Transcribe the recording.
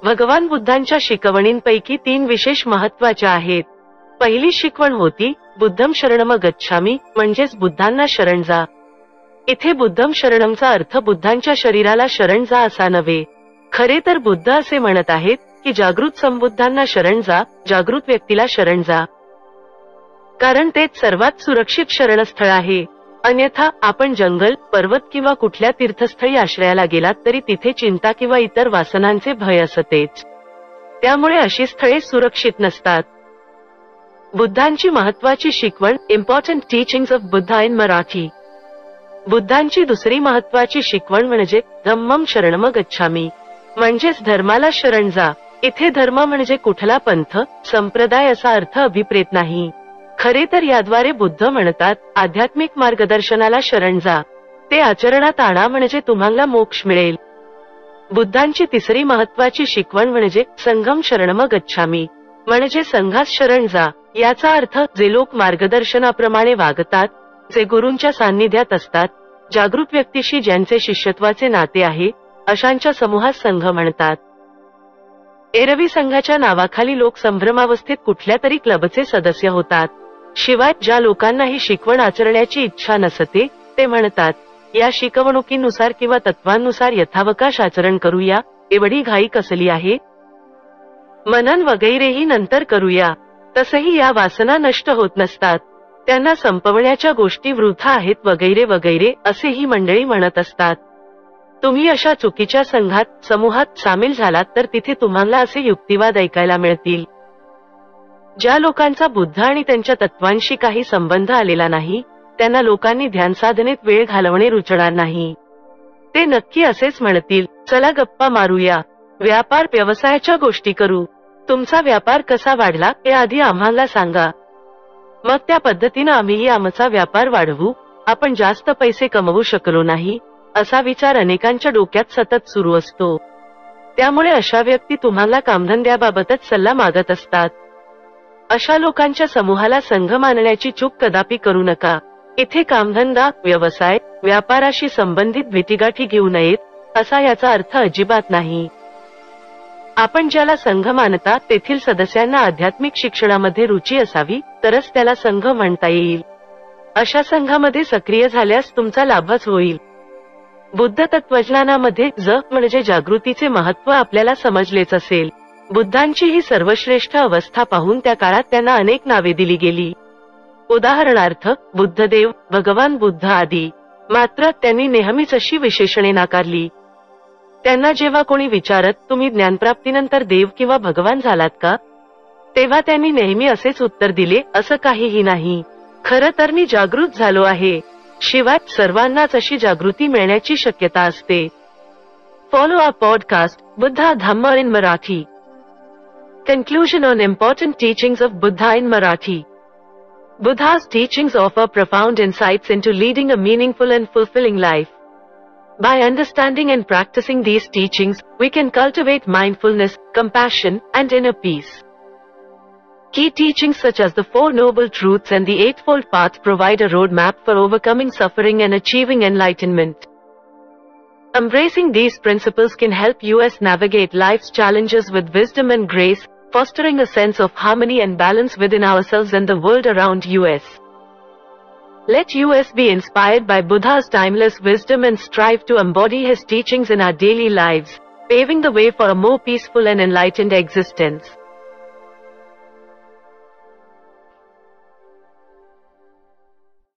भगवान बुद्धांच्या शिकवणींपैकी 3 विशेष महत्त्वाच्या आहेत. पहिली शिकवण होती बुद्धम शरणम गच्छामी, म्हणजेच बुद्धांना शरण जा. इथे बुद्धम शरणमचा अर्थ बुद्धांच्या शरीराला शरण जा असा नव्हे. खरे तर बुद्ध असे म्हणत आहेत की जागृत संबुद्धांना शरण जा, जागृत व्यक्तीला शरण जा, कारण तेच सर्वात सुरक्षित शरणस्थळ आहे. अन्यथा आपण जंगल, पर्वत किंवा कुठल्या तीर्थस्थळी आश्रयाला गेलात तरी तिथे चिंता किंवा इतर वासनांचे भय असतेच. त्यामुळे अशी स्थळे सुरक्षित नसतात. बुद्धांची महत्वाची शिकवण, important teachings of Buddha in Marathi. बुद्धांची दुसरी महत्वाची शिकवण म्हणजे धम्मम शरणम गच्छामी, म्हणजेच धर्माला शरण जा. इथे धर्म म्हणजे कुठला पंथ, संप्रदाय असा अर्थ अभिप्रेत नाही. खरे तर याद्वारे बुद्ध म्हणतात आध्यात्मिक मार्गदर्शनाला शरण जा, ते आचरणात आणा म्हणजे तुम्हाला मोक्ष मिळेल. बुद्धांची तिसरी महत्वाची शिकवण म्हणजे संघम शरणम गच्छामी, म्हणजे संघात शरण जा. याचा अर्थ जे लोक मार्गदर्शनाप्रमाणे वागतात, जे गुरूंच्या सान्निध्यात असतात, जागृत व्यक्तीशी ज्यांचे शिष्यत्वाचे नाते आहे, अशांच्या समूहात संघ म्हणतात. एरवी संघाच्या नावाखाली लोक संभ्रमावस्थेत कुठल्या तरी क्लबचे सदस्य होतात. शिवाय ज्या लोकांना ही शिकवण आचरण्याची इच्छा नसते ते म्हणतात या शिकवणुकीनुसार किंवा तत्वांनुसार यथावकाश आचरण करूया, एवढी घाई कसली आहे, मनन वगैरेही नंतर करूया. तसही या वासना नष्ट होत नसतात, त्यांना संपवण्याच्या गोष्टी वृथा आहेत वगैरे वगैरे असे ही मंडळी म्हणत असतात. तुम्ही अशा चुकीच्या संघात, समूहात सामील झालात तर तिथे तुम्हाला असे युक्तिवाद ऐकायला मिळतील. ज्या लोकांचा बुद्ध आणि त्यांच्या तत्वांशी काही संबंध आलेला नाही, त्यांना लोकांनी ध्यान साधनेत वेळ घालवणे रुचणार नाही. ते नक्की असेच म्हणतील, चला गप्पा मारूया, व्यापार व्यवसायाच्या गोष्टी करू, तुमचा व्यापार कसा वाढला हे आधी आम्हाला सांगा, मग त्या पद्धतीनं आम्हीही आमचा व्यापार वाढवू. आपण जास्त पैसे कमवू शकलो नाही असा विचार अनेकांच्या डोक्यात सतत सुरू असतो. त्यामुळे अशा व्यक्ती तुम्हाला कामधंद्याबाबतच सल्ला मागत असतात. अशा लोकांच्या समूहाला संघ मानण्याची चूक कदापि करू नका. इथे कामधंदा, व्यवसाय, व्यापाराशी संबंधित भेटीगाठी घेऊ नयेत असा याचा अर्थ अजिबात नाही. आपण ज्याला संघ मानता तेथील सदस्यांना आध्यात्मिक शिक्षणामध्ये रुची असावी तरच त्याला संघ म्हणता येईल. अशा संघामध्ये सक्रिय झाल्यास तुमचा लाभच होईल. बुद्ध तत्वज्ञानामध्ये म्हणजे जागृतीचे महत्त्व आपल्याला समजलेच असेल. बुद्धांची ही सर्वश्रेष्ठ अवस्था पाहून त्या काळात त्यांना अनेक नावे दिली गेली. उदाहरणार्थ बुद्धदेव, भगवान बुद्ध आदी. मात्र त्यांनी नेहमीच अशी विशेषणे नाकारली. त्यांना जेव्हा कोणी विचारत तुम्ही ज्ञानप्राप्तीनंतर देव किंवा भगवान झालात का, तेव्हा त्यांनी नेहमी असेच उत्तर दिले, असं काहीही नाही. खरं तर मी जागृत झालो आहे. शिवाय सर्वांनाच अशी जागृती मिळण्याची शक्यता असते. Follow our podcast Buddha Dhamma in Marathi. Conclusion on important teachings of Buddha in Marathi. Buddha's teachings offer profound insights into leading a meaningful and fulfilling life. By understanding and practicing these teachings, we can cultivate mindfulness, compassion, and inner peace. Key teachings such as the Four Noble Truths and the Eightfold Path provide a roadmap for overcoming suffering and achieving enlightenment. Embracing these principles can help us navigate life's challenges with wisdom and grace, fostering a sense of harmony and balance within ourselves and the world around us. Let us be inspired by Buddha's timeless wisdom and strive to embody his teachings in our daily lives, paving the way for a more peaceful and enlightened existence.